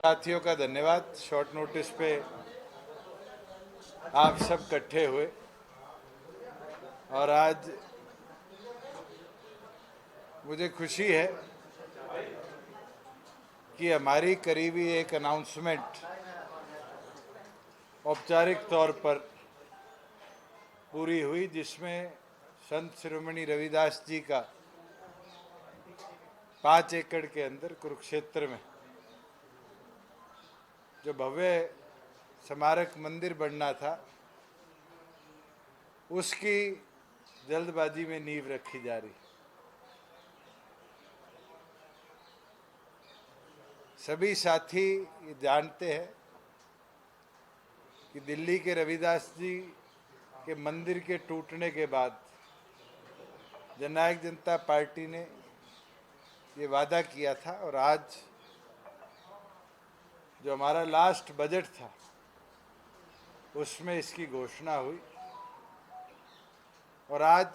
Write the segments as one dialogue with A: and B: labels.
A: साथियों का धन्यवाद। शॉर्ट नोटिस पे आप सब इकट्ठे हुए और आज मुझे खुशी है कि हमारी करीबी एक अनाउंसमेंट औपचारिक तौर पर पूरी हुई, जिसमें संत शिरोमणि रविदास जी का 5 एकड़ के अंदर कुरुक्षेत्र में जो भव्य स्मारक मंदिर बनना था, उसकी जल्दबाजी में नींव रखी जा रही। सभी साथी ये जानते हैं कि दिल्ली के रविदास जी के मंदिर के टूटने के बाद जननायक जनता पार्टी ने ये वादा किया था और आज जो हमारा लास्ट बजट था उसमें इसकी घोषणा हुई और आज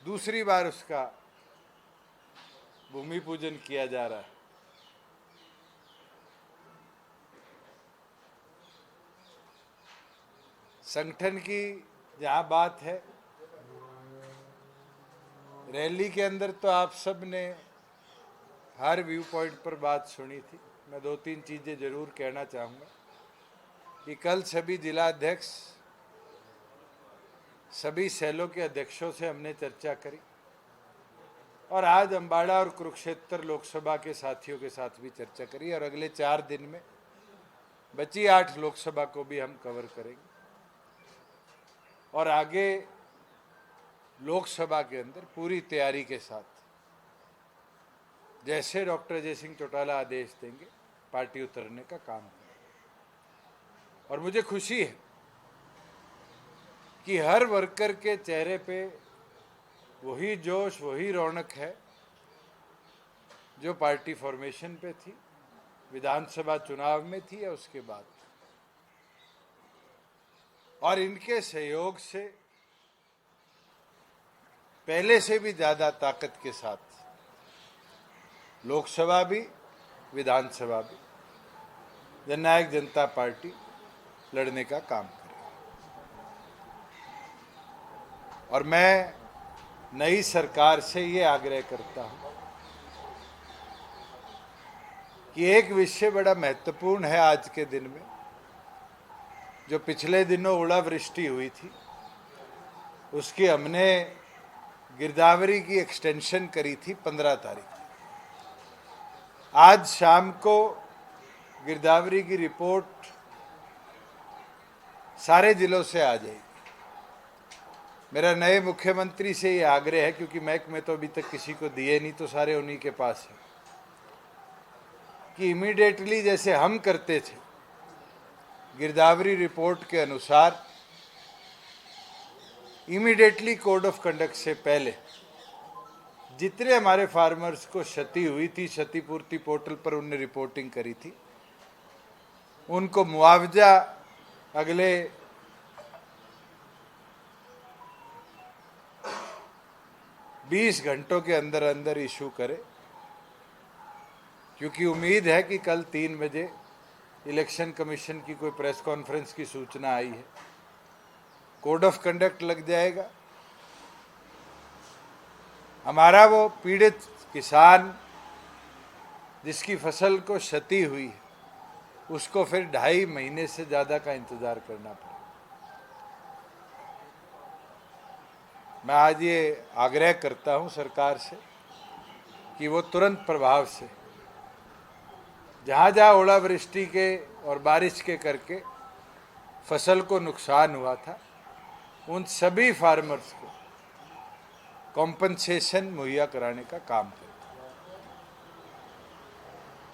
A: दूसरी बार उसका भूमि पूजन किया जा रहा है। संगठन की जहां बात है, रैली के अंदर तो आप सब ने हर व्यू पॉइंट पर बात सुनी थी। मैं 2-3 चीज़ें जरूर कहना चाहूँगा कि कल सभी जिला अध्यक्ष, सभी सेलों के अध्यक्षों से हमने चर्चा करी और आज अम्बाड़ा और कुरुक्षेत्र लोकसभा के साथियों के साथ भी चर्चा करी और अगले 4 दिन में बची 8 लोकसभा को भी हम कवर करेंगे और आगे लोकसभा के अंदर पूरी तैयारी के साथ जैसे डॉक्टर अजय सिंह चौटाला आदेश देंगे पार्टी उतरने का काम करें। और मुझे खुशी है कि हर वर्कर के चेहरे पे वही जोश, वही रौनक है जो पार्टी फॉर्मेशन पे थी, विधानसभा चुनाव में थी या उसके बाद। और इनके सहयोग से पहले से भी ज्यादा ताकत के साथ लोकसभा भी, विधानसभा भी जननायक जनता पार्टी लड़ने का काम करेगी। और मैं नई सरकार से ये आग्रह करता हूं कि एक विषय बड़ा महत्वपूर्ण है आज के दिन में। जो पिछले दिनों ओलावृष्टि हुई थी, उसकी हमने गिरदावरी की एक्सटेंशन करी थी 15 तारीख। आज शाम को गिरदावरी की रिपोर्ट सारे जिलों से आ जाएगी। मेरा नए मुख्यमंत्री से ये आग्रह है, क्योंकि महकमे तो अभी तक किसी को दिए नहीं, तो सारे उन्हीं के पास है, कि इमीडिएटली जैसे हम करते थे गिरदावरी रिपोर्ट के अनुसार, इमीडिएटली कोड ऑफ कंडक्ट से पहले जितने हमारे फार्मर्स को क्षति हुई थी, क्षतिपूर्ति पोर्टल पर उनने रिपोर्टिंग करी थी, उनको मुआवजा अगले 20 घंटों के अंदर अंदर इशू करे। क्योंकि उम्मीद है कि कल 3 बजे इलेक्शन कमीशन की कोई प्रेस कॉन्फ्रेंस की सूचना आई है, कोड ऑफ कंडक्ट लग जाएगा। हमारा वो पीड़ित किसान जिसकी फसल को क्षति हुई है, उसको फिर 2.5 महीने से ज़्यादा का इंतज़ार करना पड़ा। मैं आज ये आग्रह करता हूँ सरकार से कि वो तुरंत प्रभाव से जहाँ जहाँ ओलावृष्टि के और बारिश के करके फसल को नुकसान हुआ था, उन सभी फार्मर्स को कॉम्पनसेशन मुहैया कराने का काम करें।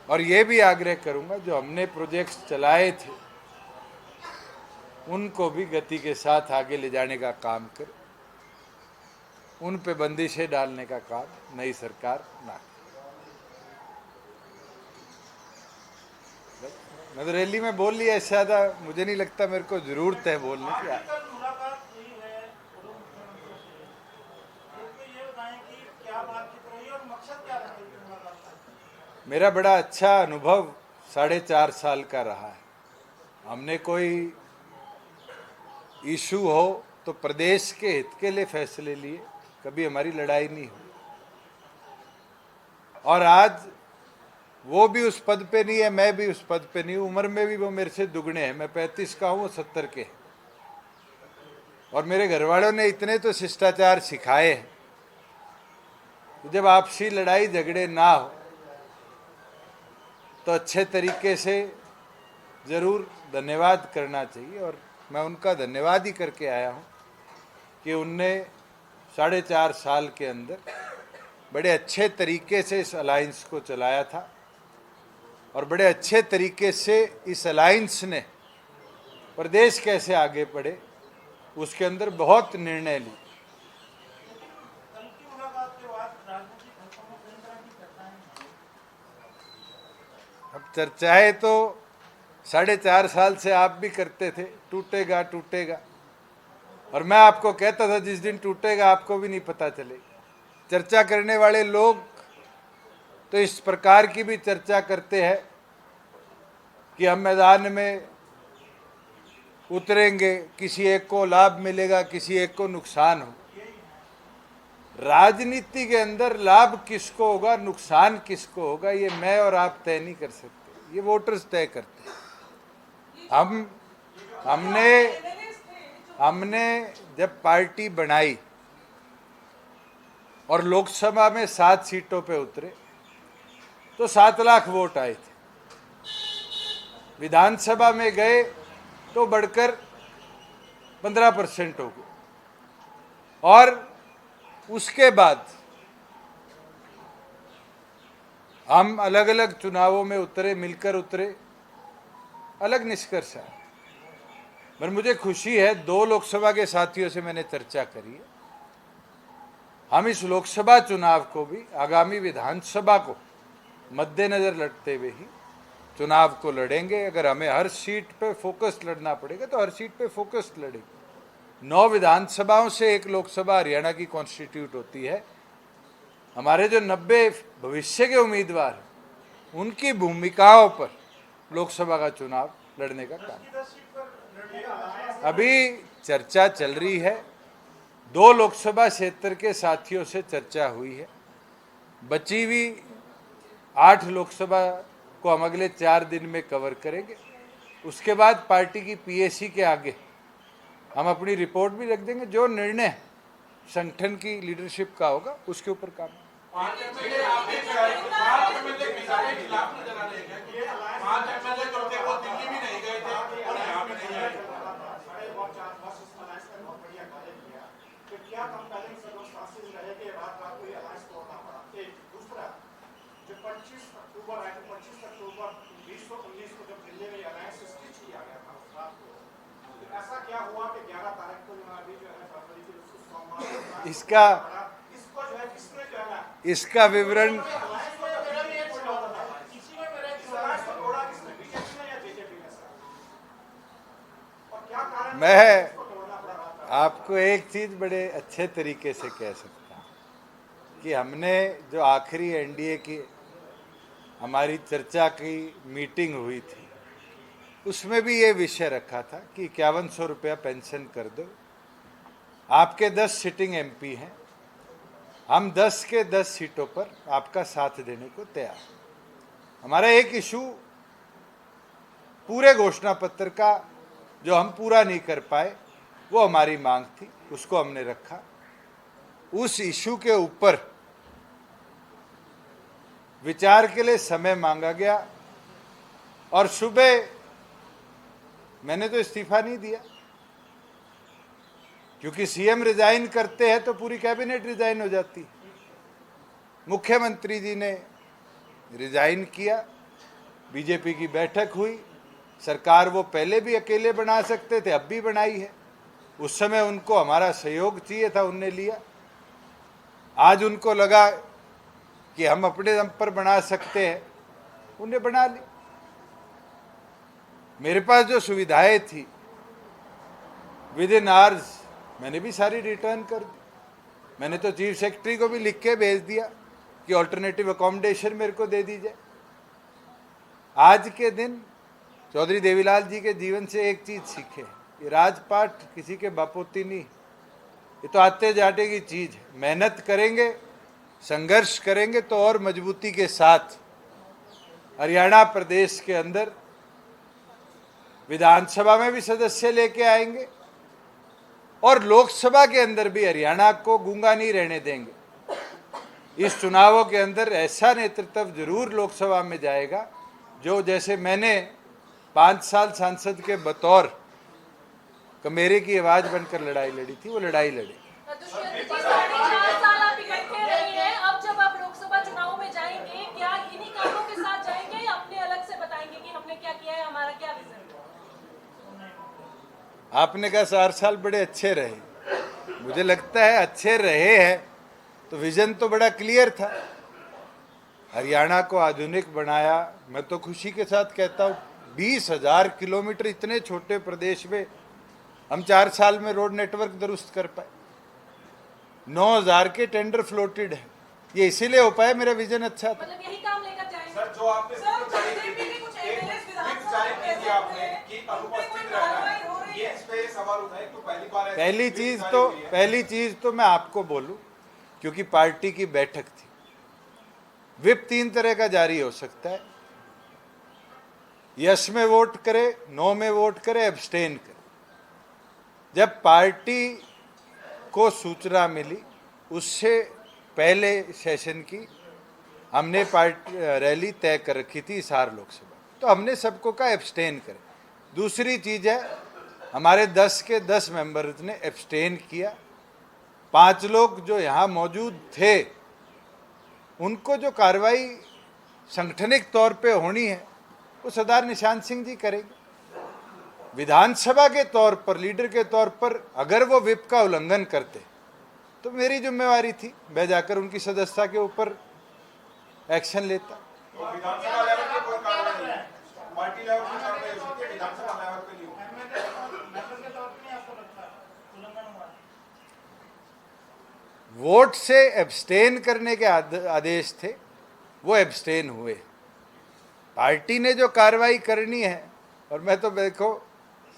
A: और ये भी आग्रह करूंगा, जो हमने प्रोजेक्ट्स चलाए थे उनको भी गति के साथ आगे ले जाने का काम करें, उन पे बंदिशें डालने का काम नई सरकार ना करे। मैं तो रैली में बोल लिया, इससे ज़्यादा मुझे नहीं लगता मेरे को जरूरत है बोलने की। मेरा बड़ा अच्छा अनुभव 4.5 साल का रहा है। हमने कोई इशू हो तो प्रदेश के हित के लिए फैसले लिए, कभी हमारी लड़ाई नहीं हुई। और आज वो भी उस पद पे नहीं है, मैं भी उस पद पे नहीं हूं। उम्र में भी वो मेरे से दुगने हैं, मैं 35 का हूं, वो 70 के हैं। और मेरे घर वालों ने इतने तो शिष्टाचार सिखाए हैं, तो जब आपसी लड़ाई झगड़े ना हो तो अच्छे तरीके से ज़रूर धन्यवाद करना चाहिए। और मैं उनका धन्यवाद ही करके आया हूँ कि उनने 4.5 साल के अंदर बड़े अच्छे तरीके से इस अलायंस को चलाया था और बड़े अच्छे तरीके से इस अलायंस ने प्रदेश कैसे आगे बढ़े उसके अंदर बहुत निर्णय लिए। अब चर्चाएं तो 4.5 साल से आप भी करते थे, टूटेगा टूटेगा, और मैं आपको कहता था जिस दिन टूटेगा आपको भी नहीं पता चलेगा। चर्चा करने वाले लोग तो इस प्रकार की भी चर्चा करते हैं कि हम मैदान में उतरेंगे, किसी एक को लाभ मिलेगा, किसी एक को नुकसान हो। राजनीति के अंदर लाभ किसको होगा, नुकसान किसको होगा, ये मैं और आप तय नहीं कर सकते, ये वोटर्स तय करते हैं। हमने जब पार्टी बनाई और लोकसभा में 7 सीटों पे उतरे तो 7 लाख वोट आए थे। विधानसभा में गए तो बढ़कर 15% हो गए। और उसके बाद हम अलग अलग चुनावों में उतरे, मिलकर उतरे, अलग निष्कर्ष आए। पर मुझे खुशी है, 2 लोकसभा के साथियों से मैंने चर्चा करी है। हम इस लोकसभा चुनाव को भी आगामी विधानसभा को मद्देनजर लड़ते हुए ही चुनाव को लड़ेंगे। अगर हमें हर सीट पे फोकस लड़ना पड़ेगा तो हर सीट पे फोकस लड़ेंगे। 9 विधानसभाओं से एक लोकसभा हरियाणा की कॉन्स्टिट्यूट होती है। हमारे जो 90 भविष्य के उम्मीदवार हैं उनकी भूमिकाओं पर लोकसभा का चुनाव लड़ने का काम अभी चर्चा चल रही है। 2 लोकसभा क्षेत्र के साथियों से चर्चा हुई है। बची हुई 8 लोकसभा को हम अगले 4 दिन में कवर करेंगे। उसके बाद पार्टी की पीएसी के आगे हम अपनी रिपोर्ट भी रख देंगे। जो निर्णय संगठन की लीडरशिप का होगा उसके ऊपर काम। इसका विवरण मैं आपको एक चीज बड़े अच्छे तरीके से कह सकता हूं कि हमने जो आखिरी एनडीए की हमारी चर्चा की मीटिंग हुई थी उसमें भी ये विषय रखा था कि 5100 रुपया पेंशन कर दो। आपके 10 सिटिंग एमपी हैं, हम 10 के 10 सीटों पर आपका साथ देने को तैयार। हमारा एक इशू पूरे घोषणा पत्र का जो हम पूरा नहीं कर पाए वो हमारी मांग थी, उसको हमने रखा। उस इशू के ऊपर विचार के लिए समय मांगा गया और सुबह मैंने तो इस्तीफा नहीं दिया, क्योंकि सीएम रिजाइन करते हैं तो पूरी कैबिनेट रिजाइन हो जाती है। मुख्यमंत्री जी ने रिजाइन किया, बीजेपी की बैठक हुई, सरकार वो पहले भी अकेले बना सकते थे, अब भी बनाई है। उस समय उनको हमारा सहयोग चाहिए था, उनने लिया। आज उनको लगा कि हम अपने दम पर बना सकते हैं, उन्हें बना ली। मेरे पास जो सुविधाएं थी विद इन आवर्स मैंने भी सारी रिटर्न कर दी। मैंने तो चीफ सेक्रेटरी को भी लिख के भेज दिया कि ऑल्टरनेटिव अकोमोडेशन मेरे को दे दी जाए। आज के दिन चौधरी देवीलाल जी के जीवन से एक चीज सीखे कि राजपाट किसी के बापोती नहीं, ये तो आते जाते की चीज है। मेहनत करेंगे, संघर्ष करेंगे तो और मजबूती के साथ हरियाणा प्रदेश के अंदर विधानसभा में भी सदस्य लेके आएंगे और लोकसभा के अंदर भी हरियाणा को गूंगा नहीं रहने देंगे। इस चुनावों के अंदर ऐसा नेतृत्व जरूर लोकसभा में जाएगा जो, जैसे मैंने 5 साल सांसद के बतौर कमेरे की आवाज बनकर लड़ाई लड़ी थी, वो लड़ाई लड़ी।
B: अब जब आप लोकसभा चुनाव में जाएंगे, क्या इन्हीं कामों के साथ जाएंगे या अपने अलग से बताएंगे कि हमने क्या किया है, हमारा क्या विजन है?
A: आपने कहा 4 साल बड़े अच्छे रहे, मुझे लगता है अच्छे रहे हैं तो विजन तो बड़ा क्लियर था। हरियाणा को आधुनिक बनाया। मैं तो खुशी के साथ कहता हूँ 20,000 किलोमीटर इतने छोटे प्रदेश में हम 4 साल में रोड नेटवर्क दुरुस्त कर पाए। 9,000 के टेंडर फ्लोटेड है, ये इसीलिए हो पाया, मेरा विजन अच्छा था।
B: मतलब यही काम लेकर जाएंगे
C: सर, जो आपने ये इस पे सवाल उठाए तो
A: पहली चीज तो मैं आपको बोलूं, क्योंकि पार्टी की बैठक थी, विप 3 तरह का जारी हो सकता है, यस में वोट करे, नो में वोट करे, एब्सटेन करे। जब पार्टी को सूचना मिली उससे पहले सेशन की हमने पार्टी रैली तय कर रखी थी हिसार लोकसभा, तो हमने सबको कहा एब्सटेन करें। दूसरी चीज है, हमारे 10 के 10 मेंबर्स ने एब्सटेन किया। 5 लोग जो यहाँ मौजूद थे उनको जो कार्रवाई संगठनिक तौर पे होनी है वो सरदार निशांत सिंह जी करेंगे। विधानसभा के तौर पर, लीडर के तौर पर अगर वो विप का उल्लंघन करते तो मेरी जिम्मेवारी थी, मैं जाकर उनकी सदस्यता के ऊपर एक्शन लेता।
C: तो विधानसभा लेवल पे कोई कार्रवाई नहीं, पार्टी लेवल पे कार्रवाई हो सकती है, विधानसभा लेवल पे नहीं होगी।
A: वोट से एब्सटेन करने के आदेश थे, वो एब्सटेन हुए। पार्टी ने जो कार्रवाई करनी है, और मैं तो देखो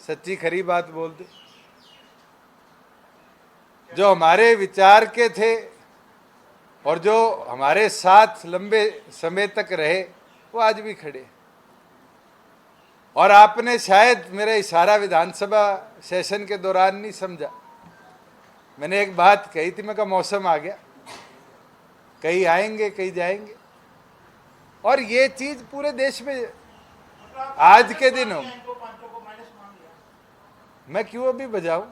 A: सच्ची खरी बात बोल दूं, जो हमारे विचार के थे और जो हमारे साथ लंबे समय तक रहे वो आज भी खड़े। और आपने शायद मेरा इशारा विधानसभा सेशन के दौरान नहीं समझा। मैंने एक बात कही थी, मैं कहा मौसम आ गया, कहीं आएंगे कहीं जाएंगे, और ये चीज पूरे देश में आज के दिन हो। मैं क्यों अभी बजाऊं?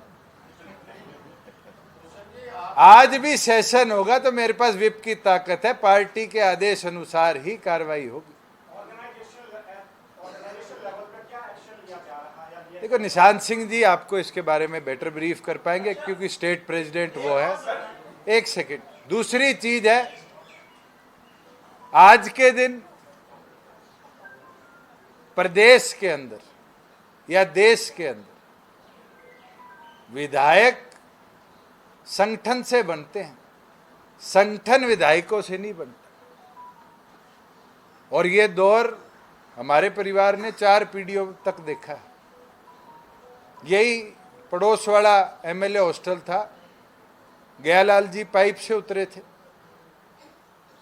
A: आज भी सेशन होगा तो मेरे पास विप की ताकत है, पार्टी के आदेश अनुसार ही कार्रवाई होगी। देखो निशांत सिंह जी आपको इसके बारे में बेटर ब्रीफ कर पाएंगे क्योंकि स्टेट प्रेसिडेंट वो है। एक सेकंड, दूसरी चीज है, आज के दिन प्रदेश के अंदर या देश के अंदर विधायक संगठन से बनते हैं, संगठन विधायकों से नहीं बनता। और ये दौर हमारे परिवार ने 4 पीढ़ियों तक देखा है। यही पड़ोस वाला एमएलए हॉस्टल था, गयालाल जी पाइप से उतरे थे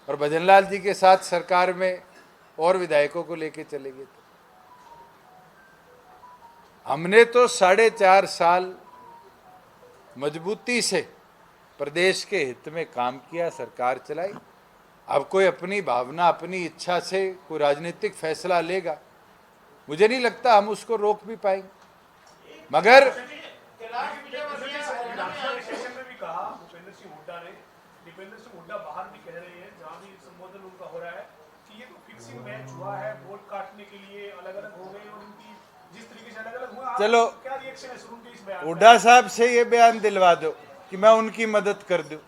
A: और भजनलाल जी के साथ सरकार में और विधायकों को लेके चले गए थे। हमने तो 4.5 साल मजबूती से प्रदेश के हित में काम किया, सरकार चलाई। अब कोई अपनी भावना, अपनी इच्छा से कोई राजनीतिक फैसला लेगा, मुझे नहीं लगता हम उसको रोक भी पाएंगे। मगर
D: दीपेंद्र सिंह हुड्डा बाहर भी कह रहे हैं, जहां भी संबोधन उनका हो रहा है कि ये तो फिक्सिंग मैच हुआ है, वोट काटने के लिए अलग अलग हो गए और उनकी जिस तरीके से अलग अलग हुआ।
A: चलो
D: क्या रिएक्शन है शुरू के इस बयान?
A: हुड्डा साहब से ये बयान दिलवा दो कि मैं उनकी मदद कर दूं।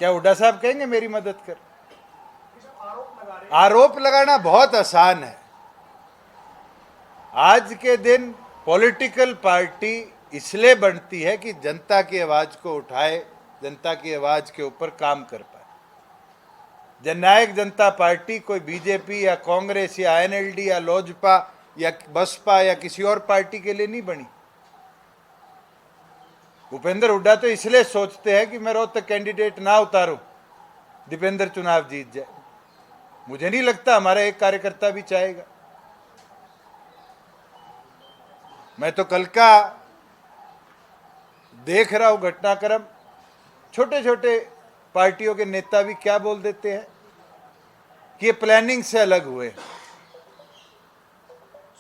A: क्या हुड्डा साहब कहेंगे मेरी मदद कर? आरोप लगाना बहुत आसान है। आज के दिन पॉलिटिकल पार्टी इसलिए बनती है कि जनता की आवाज को उठाए, जनता की आवाज के ऊपर काम कर पाए। जननायक जनता पार्टी कोई बीजेपी या कांग्रेस या एनएलडी या लोजपा या बसपा या किसी और पार्टी के लिए नहीं बनी। भूपेंद्र हुड्डा तो इसलिए सोचते हैं कि मैं रोहतक कैंडिडेट ना उतारूं, दीपेंद्र चुनाव जीत जाए। मुझे नहीं लगता हमारा एक कार्यकर्ता भी चाहेगा। मैं तो कल का देख रहा हूं घटनाक्रम, छोटे छोटे पार्टियों के नेता भी क्या बोल देते हैं कि ये प्लानिंग से अलग हुए।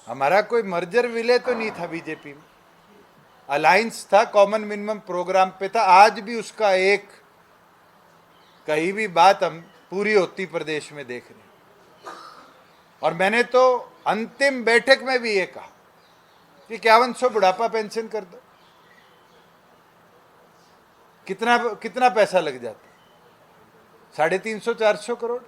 A: हमारा कोई मर्जर विलय तो नहीं था बीजेपी में, अलायंस था, कॉमन मिनिमम प्रोग्राम पे था। आज भी उसका एक कहीं भी बात हम पूरी होती प्रदेश में देख रहे हैं। और मैंने तो अंतिम बैठक में भी ये कहा कि 5100 बुढ़ापा पेंशन कर दो। कितना पैसा लग जाता? 350-400 करोड़।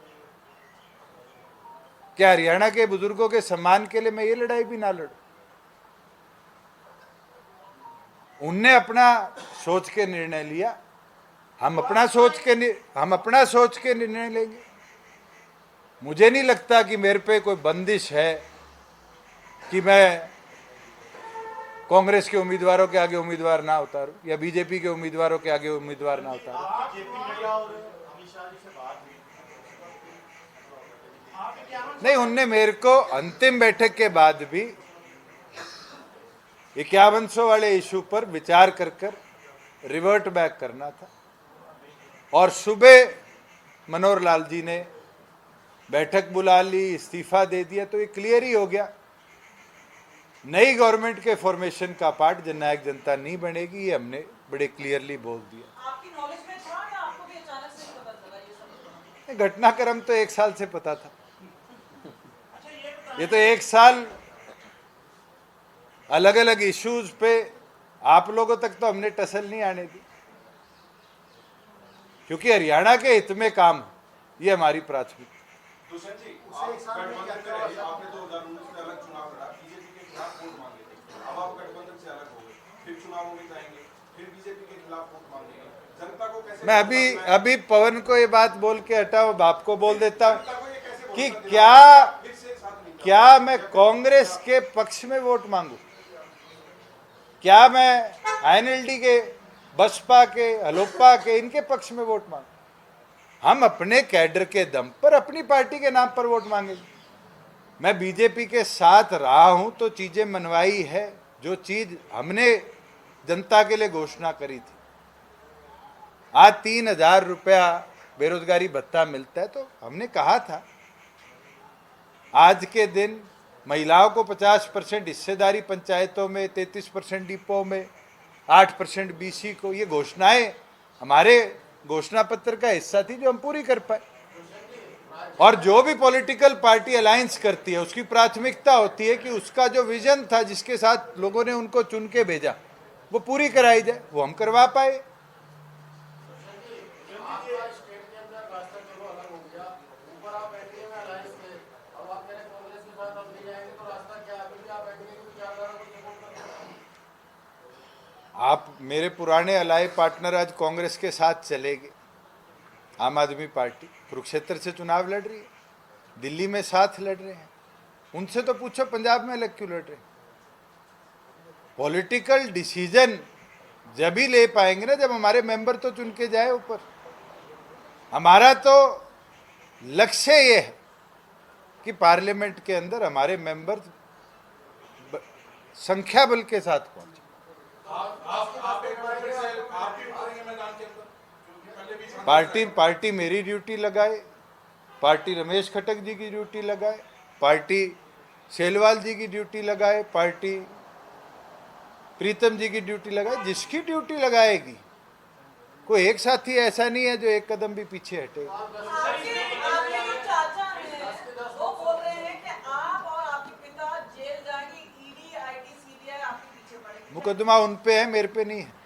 A: क्या हरियाणा के बुजुर्गों के सम्मान के लिए मैं ये लड़ाई भी ना लड़ूं? उनने अपना सोच के निर्णय लिया, हम अपना सोच के निर्णय लेंगे। मुझे नहीं लगता कि मेरे पे कोई बंदिश है कि मैं कांग्रेस के उम्मीदवारों के आगे उम्मीदवार ना उतारूं या बीजेपी के उम्मीदवारों के आगे उम्मीदवार ना उतारूं। नहीं, उनने मेरे को अंतिम बैठक के बाद भी 5100 वाले इशू पर विचार कर रिवर्ट बैक करना था। और सुबह मनोहर लाल जी ने बैठक बुला ली, इस्तीफा दे दिया, तो ये क्लियर ही हो गया नई गवर्नमेंट के फॉर्मेशन का पार्ट जननायक जनता नहीं बनेगी। ये हमने बड़े क्लियरली बोल दिया।
B: आपकी नॉलेज में था या आपको भी अचानक से पता चला ये सब?
A: घटनाक्रम तो 1 साल से पता था। ये तो 1 साल अलग अलग इश्यूज पे आप लोगों तक तो हमने टसल नहीं आने दी, क्योंकि हरियाणा के हित में काम, ये हमारी प्राथमिकता।
C: दुष्यंत जी, आप गठबंधन में रहे, आपने 2019 में अलग चुनाव लड़ा, बीजेपी के खिलाफ वोट मांगे थे। अब आप गठबंधन से अलग हो गए, फिर चुनावों में जाएंगे, फिर बीजेपी के खिलाफ वोट मांगेंगे। जनता को कैसे?
A: मैं अभी पवन को ये बात बोल के हटाओ, बाप को बोल देता हूं
C: जनता को ये कैसे बोल
A: कि
C: सकते हैं?
A: क्या
C: फिर से एक साथ नहीं।
A: क्या मैं कांग्रेस के पक्ष में वोट मांगू? क्या मैं एनएलडी के, बसपा के, अलोपा के, इनके पक्ष में वोट मांगू? हम अपने कैडर के दम पर अपनी पार्टी के नाम पर वोट मांगेंगे। मैं बीजेपी के साथ रहा हूं तो चीजें मनवाई है। जो चीज हमने जनता के लिए घोषणा करी थी, आज 3000 रुपया बेरोजगारी भत्ता मिलता है, तो हमने कहा था आज के दिन महिलाओं को 50% हिस्सेदारी पंचायतों में, 33% डिपो में, 8% बीसी को। ये घोषणाएं हमारे घोषणा पत्र का हिस्सा थी जो हम पूरी कर पाए। और जो भी पॉलिटिकल पार्टी अलायंस करती है उसकी प्राथमिकता होती है कि उसका जो विजन था, जिसके साथ लोगों ने उनको चुन के भेजा, वो पूरी कराई जाए। वो हम करवा पाए। आप मेरे पुराने अलाय पार्टनर आज कांग्रेस के साथ चले गए। आम आदमी पार्टी कुरुक्षेत्र से चुनाव लड़ रही है, दिल्ली में साथ लड़ रहे हैं। उनसे तो पूछो पंजाब में अलग क्यों लड़ रहे हैं? पॉलिटिकल डिसीजन जब ही ले पाएंगे ना जब हमारे मेंबर तो चुन के जाए ऊपर। हमारा तो लक्ष्य ये है कि पार्लियामेंट के अंदर हमारे मेंबर संख्या बल के साथ पहुंचे। पार्टी मेरी ड्यूटी लगाए, पार्टी रमेश खटक जी की ड्यूटी लगाए, पार्टी सेलवाल जी की ड्यूटी लगाए, पार्टी प्रीतम जी की ड्यूटी लगाए। जिसकी ड्यूटी लगाएगी, कोई एक साथी ऐसा नहीं है जो एक कदम भी पीछे हटेगा।
B: आपके चाचा हैं, वो बोल रहे हैं कि आप और आपके पिता जेल जाएंगे, ईडी, आईटी, सीबीआई आपके पीछे पड़ेगी।
A: मुकदमा उन पे है, मेरे पे नहीं है।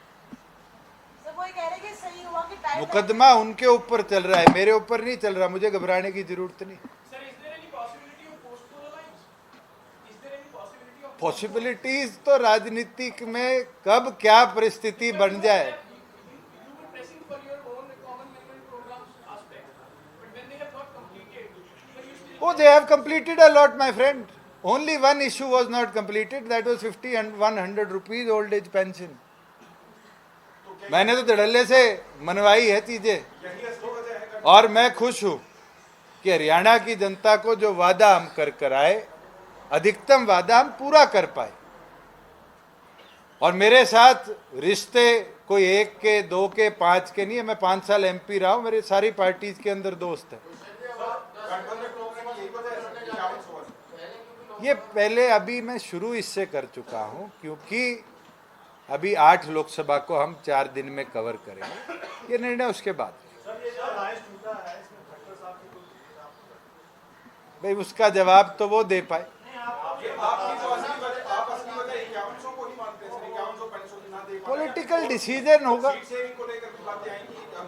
B: सर वो ये कह रहे हैं कि सही हुआ कि टाइम
A: मुकदमा उनके ऊपर चल रहा है, मेरे ऊपर नहीं चल रहा। मुझे घबराने की जरूरत नहीं। पॉसिबिलिटीज तो राजनीतिक में कब क्या परिस्थिति बन जाए, they have completed a lot, my friend. Only one issue was not completed, that was 50 and 100 rupees old age pension. मैंने तो धड़ल्ले से मनवाई है चीजें,
C: यही असली वजह है
A: और मैं खुश हूं कि हरियाणा की जनता को जो वादा हम कर आए, अधिकतम वादा हम पूरा कर पाए। और मेरे साथ रिश्ते कोई 1 के 2 के 5 के नहीं है। मैं 5 साल MP रहा हूं, मेरे सारी पार्टीज के अंदर दोस्त हैं। ये पहले अभी मैं शुरू इससे कर चुका हूं, क्योंकि अभी 8 लोकसभा को हम 4 दिन में कवर करेंगे, ये निर्णय उसके बाद। भाई उसका जवाब तो वो दे पाए। पॉलिटिकल डिसीजन होगा,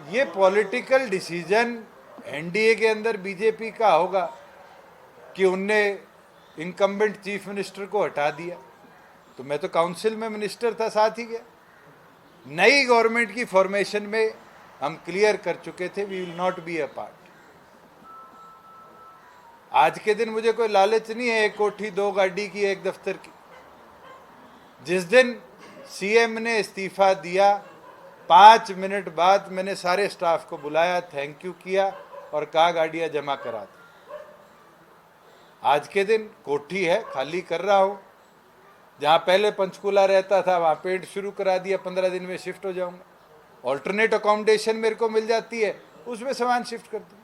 A: ये पॉलिटिकल डिसीजन NDA के अंदर बीजेपी का होगा कि उनने इनकम्बेंट चीफ मिनिस्टर को हटा दिया, तो मैं तो काउंसिल में मिनिस्टर था, साथ ही गया। नई गवर्नमेंट की फॉर्मेशन में हम क्लियर कर चुके थे, we will not be a part. आज के दिन मुझे कोई लालच नहीं है 1 कोठी 2 गाड़ी की, 1 दफ्तर की। जिस दिन CM ने इस्तीफा दिया, 5 मिनट बाद मैंने सारे स्टाफ को बुलाया, थैंक यू किया और कहा गाड़ियां जमा करा दो। आज के दिन कोठी है, खाली कर रहा हूं। जहां पहले पंचकूला रहता था वहां पेंट शुरू करा दिया, 15 दिन में शिफ्ट हो जाऊंगा। ऑल्टरनेट अकोमोडेशन मेरे को मिल जाती है, उसमें सामान शिफ्ट कर दूँ।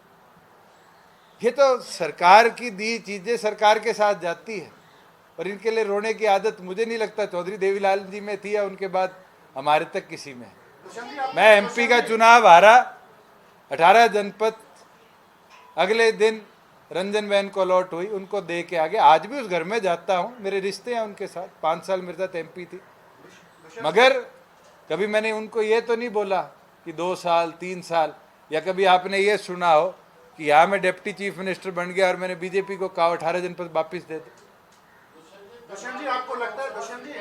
A: ये तो सरकार की दी चीजें सरकार के साथ जाती है, और इनके लिए रोने की आदत मुझे नहीं लगता चौधरी देवीलाल जी में थी या उनके बाद हमारे तक किसी में है। मैं MP का चुनाव हारा, 18 जनपद अगले दिन रंजन बहन को अलॉट हुई, उनको दे के आगे। आज भी उस घर में जाता हूँ, मेरे रिश्ते हैं उनके साथ, 5 साल मेरे साथ MP थी। मगर कभी मैंने उनको ये तो नहीं बोला कि 2 साल 3 साल, या कभी आपने ये सुना हो कि यहाँ मैं डिप्टी चीफ मिनिस्टर बन गया और मैंने बीजेपी को कहा 18 जनपद वापिस दे दे।
E: दुष्यंत जी, आपको लगता है दुष्यंत जी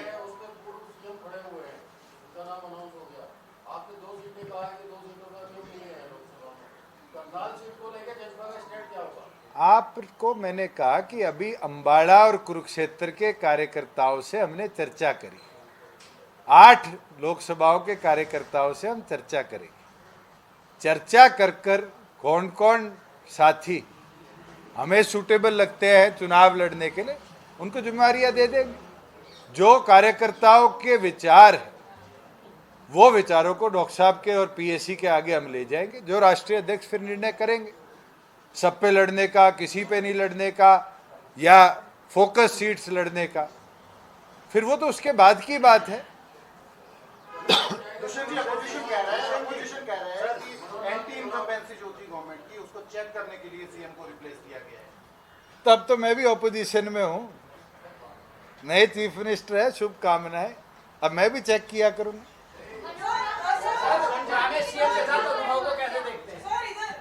A: आपको मैंने कहा कि अभी अंबाला और कुरुक्षेत्र के कार्यकर्ताओं से हमने चर्चा करी, 8 लोकसभाओं के कार्यकर्ताओं से हम चर्चा करेंगे। चर्चा कर कौन कौन साथी हमें सूटेबल लगते हैं चुनाव लड़ने के लिए, उनको जिम्मेवारियां दे देंगे। जो कार्यकर्ताओं के विचार है वो विचारों को डॉक्टर साहब के और PSC के आगे हम ले जाएंगे। जो राष्ट्रीय अध्यक्ष फिर निर्णय करेंगे, सब पे लड़ने का, किसी पे नहीं लड़ने का, या फोकस सीट्स लड़ने का, फिर वो तो उसके बाद की बात है।
E: दुष्यंत जी, अपोजिशन कह रहा है कि एंटी इनकम्बेंसी जो थी गवर्नमेंट की, उसको चेक करने के लिए CM को रिप्लेस किया गया है।
A: तब तो मैं भी ऑपोजिशन में हूँ, नए चीफ मिनिस्टर है, शुभकामनाएं। अब मैं भी चेक किया करूँगा।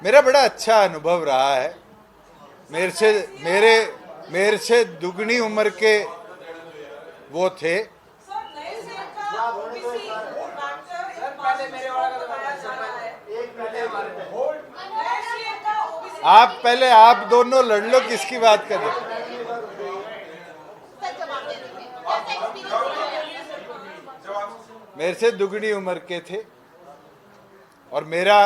A: मेरा बड़ा अच्छा अनुभव रहा है। मेरे से दुगनी उम्र के वो थे। आप दोनों लड़ लो, किसकी बात कर रहे? मेरे से दुगनी उम्र के थे और मेरा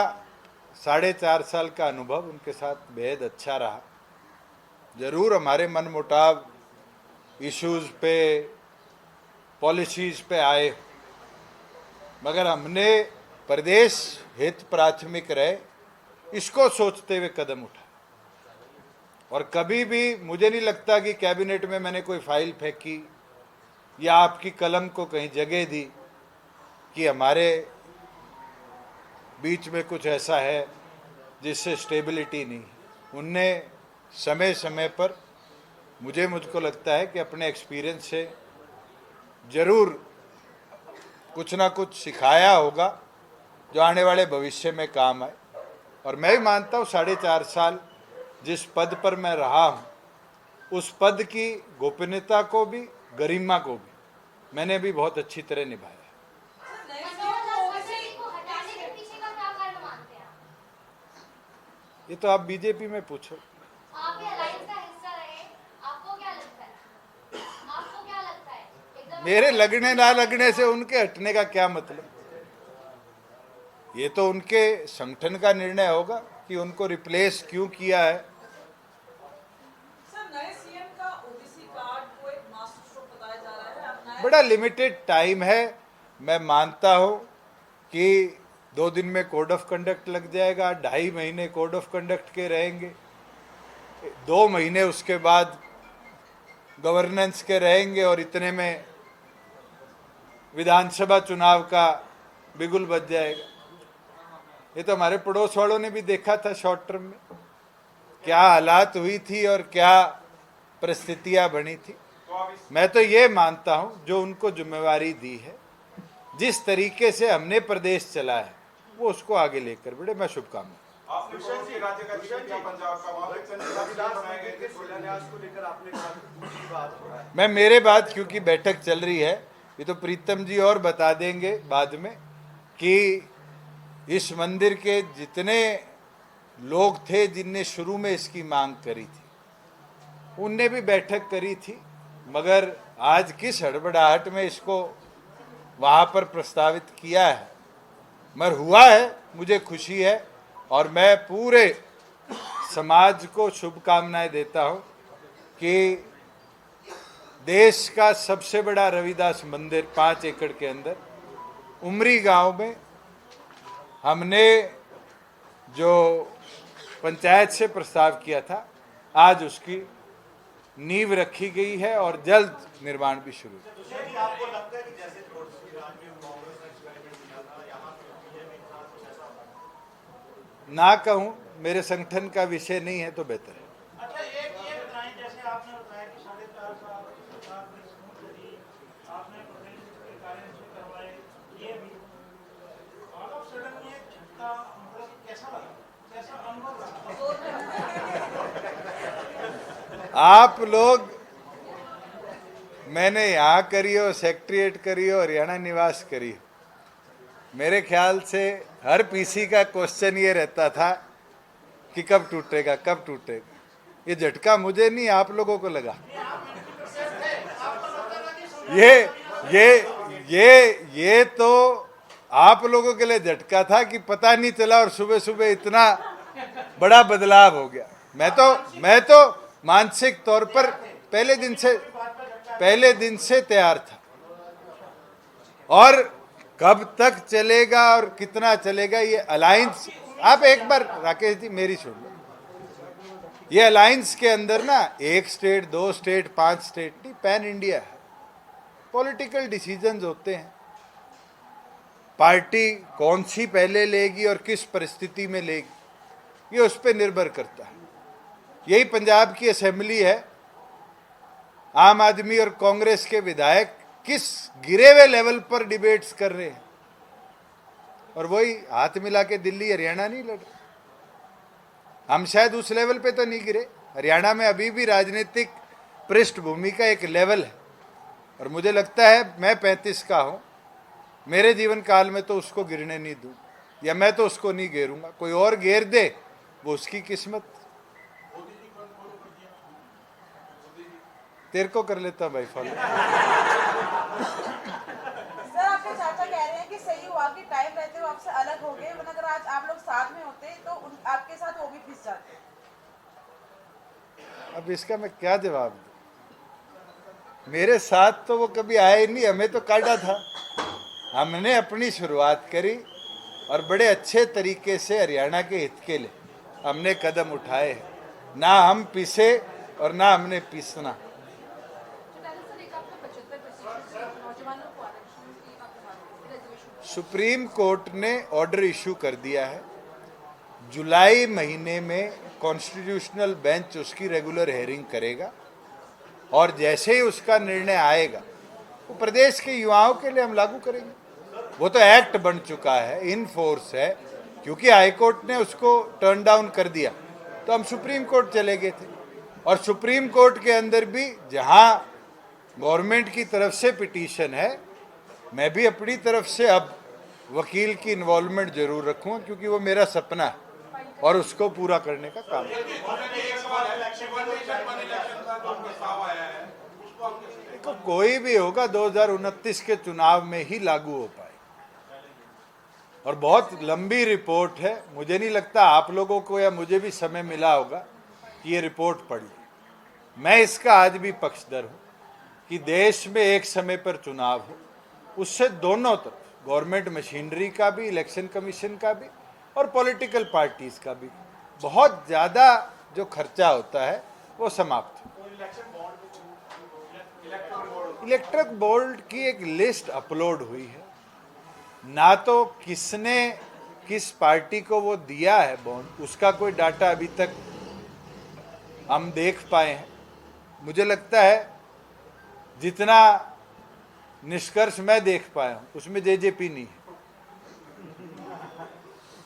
A: 4.5 साल का अनुभव उनके साथ बेहद अच्छा रहा। जरूर हमारे मन मुटाव इश्यूज पे, पॉलिसीज पे आए, मगर हमने प्रदेश हित प्राथमिक रहे इसको सोचते हुए कदम उठाए। और कभी भी मुझे नहीं लगता कि कैबिनेट में मैंने कोई फाइल फेंकी या आपकी कलम को कहीं जगह दी कि हमारे बीच में कुछ ऐसा है जिससे स्टेबिलिटी नहीं। उनने समय समय पर मुझको लगता है कि अपने एक्सपीरियंस से ज़रूर कुछ ना कुछ सिखाया होगा जो आने वाले भविष्य में काम आए। और मैं भी मानता हूँ 4.5 साल जिस पद पर मैं रहा हूँ, उस पद की गोपनीयता को भी, गरिमा को भी मैंने भी बहुत अच्छी तरह निभाया। ये तो आप बीजेपी में पूछो।
F: आप भी अलायंस का
A: मेरे लगने ना लगने से उनके हटने का क्या मतलब? ये तो उनके संगठन का निर्णय होगा कि उनको रिप्लेस क्यों किया है।
B: सर, नए सीएम का ओबीसी कार्ड को एक मास्टर स्ट्रोक बताया जा रहा है। अब नया
A: बड़ा लिमिटेड टाइम है। मैं मानता हूं कि 2 दिन में कोड ऑफ कंडक्ट लग जाएगा, 2.5 महीने कोड ऑफ कंडक्ट के रहेंगे, 2 महीने उसके बाद गवर्नेंस के रहेंगे, और इतने में विधानसभा चुनाव का बिगुल बज जाएगा। ये तो हमारे पड़ोस वालों ने भी देखा था शॉर्ट टर्म में क्या हालात हुई थी और क्या परिस्थितियां बनी थी। मैं तो ये मानता हूं जो उनको जिम्मेवारी दी है, जिस तरीके से हमने प्रदेश चला है, वो उसको आगे लेकर बढ़े। मैं शुभकामनाएं।
C: आपने पड़ोस के राज्य का जिक्र किया, पंजाब का, वहाँ पे
E: विधानसभा के शिलान्यास को लेकर आपने कहा कि दूसरी बात हो रहा है।
A: मैं मेरे बात, क्योंकि बैठक चल रही है, ये तो प्रीतम जी और बता देंगे बाद में, कि इस मंदिर के जितने लोग थे जिनने शुरू में इसकी मांग करी थी, उनने भी बैठक करी थी, मगर आज किस हड़बड़ाहट में इसको वहाँ पर प्रस्तावित किया है, मगर हुआ है, मुझे खुशी है। और मैं पूरे समाज को शुभकामनाएं देता हूँ कि देश का सबसे बड़ा रविदास मंदिर 5 एकड़ के अंदर उमरी गांव में हमने जो पंचायत से प्रस्ताव किया था, आज उसकी नींव रखी गई है और जल्द निर्माण भी शुरू।
E: आपको लगता है कि जैसे पड़ोसी राज्य में कांग्रेस ने एक्सपेरिमेंट किया था, यहाँ पे बीजेपी के साथ कुछ ऐसा होगा?
A: ना कहूँ, मेरे संगठन का विषय नहीं है तो बेहतर है।
F: अच्छा, एक ये बताएं, जैसे आपने बताया कि 4.5 साल सरकार ने स्मूथ करी, आपने प्रदेश के कार्य से करवाए, ये भी ऑल ऑफ सडन ये झटका मतलब कैसा लगा, कैसा अनुभव रहा?
A: आप लोग, मैंने यहाँ करी हो, सेक्रेटरिएट करी हो, हरियाणा निवास करी हो, मेरे ख्याल से हर पीसी का क्वेश्चन ये रहता था कि कब टूटेगा, कब टूटेगा। ये झटका मुझे नहीं, आप लोगों को लगा। ये तो आप लोगों के लिए झटका था कि पता नहीं चला और सुबह सुबह इतना बड़ा बदलाव हो गया। मैं तो मानसिक तौर पर पहले दिन से तैयार था, और कब तक चलेगा और कितना चलेगा ये अलायंस, आप एक बार राकेश जी मेरी सुन लो, ये अलायंस के अंदर ना 1 स्टेट, 2 स्टेट, 5 स्टेट नहीं, पैन इंडिया है। पॉलिटिकल डिसीजंस होते हैं, पार्टी कौन सी पहले लेगी और किस परिस्थिति में लेगी, ये उस पर निर्भर करता है। यही पंजाब की असेंबली है, आम आदमी और कांग्रेस के विधायक किस गिरे हुए लेवल पर डिबेट्स कर रहे हैं, और वही हाथ मिला के दिल्ली हरियाणा नहीं लड़ रहे। हम शायद उस लेवल पे तो नहीं गिरे। हरियाणा में अभी भी राजनीतिक पृष्ठभूमि का एक लेवल है, और मुझे लगता है मैं 35 का हूं, मेरे जीवन काल में तो उसको गिरने नहीं दूं, या मैं तो उसको नहीं घेरूंगा। कोई और घेर दे वो उसकी किस्मत। तेरे को कर लेता भाई फॉलो।
G: सर, आपके चाचा कह रहे हैं कि सही हुआ कि टाइम रहते हुए आपसे अलग हो गए, वरना अगर आज आप लोग साथ में होते तो आपके साथ वो भी पिस जाते।
A: अब इसका मैं क्या जवाब दूं? मेरे साथ तो वो कभी आए ही नहीं, हमें तो काटा था। हमने अपनी शुरुआत करी और बड़े अच्छे तरीके से हरियाणा के हित के लिए हमने कदम उठाए हैं। ना हम पिसे और ना हमने पिसना। सुप्रीम कोर्ट ने ऑर्डर इशू कर दिया है, जुलाई महीने में कॉन्स्टिट्यूशनल बेंच उसकी रेगुलर हेयरिंग करेगा, और जैसे ही उसका निर्णय आएगा वो प्रदेश के युवाओं के लिए हम लागू करेंगे। वो तो एक्ट बन चुका है, इन फोर्स है, क्योंकि हाईकोर्ट ने उसको टर्न डाउन कर दिया तो हम सुप्रीम कोर्ट चले गए थे, और सुप्रीम कोर्ट के अंदर भी जहां गवर्नमेंट की तरफ से पिटीशन है, मैं भी अपनी तरफ से अब वकील की इन्वॉल्वमेंट जरूर रखूंगा, क्योंकि वो मेरा सपना है और उसको पूरा करने का काम है। देखो कोई भी होगा 2029 के चुनाव में ही लागू हो पाए, और बहुत लंबी रिपोर्ट है। मुझे नहीं लगता आप लोगों को या मुझे भी समय मिला होगा कि ये रिपोर्ट पढ़ी। मैं इसका आज भी पक्षधर हूँ कि देश में एक समय पर चुनाव हो, उससे दोनों तरफ गवर्नमेंट मशीनरी का भी, इलेक्शन कमीशन का भी और पॉलिटिकल पार्टीज का भी बहुत ज़्यादा जो खर्चा होता है वो समाप्त हो। इलेक्ट्रिक बोर्ड की एक लिस्ट अपलोड हुई है, ना तो किसने किस पार्टी को वो दिया है बॉन्ड, उसका कोई डाटा अभी तक हम देख पाए हैं। मुझे लगता है जितना निष्कर्ष मैं देख पाया हूं उसमें जेजेपी नहीं है।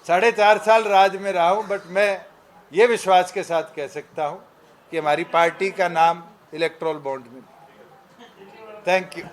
A: 4.5 साल राज में रहा हूं, बट मैं ये विश्वास के साथ कह सकता हूं कि हमारी पार्टी का नाम इलेक्ट्रोल बॉन्ड में। Thank you.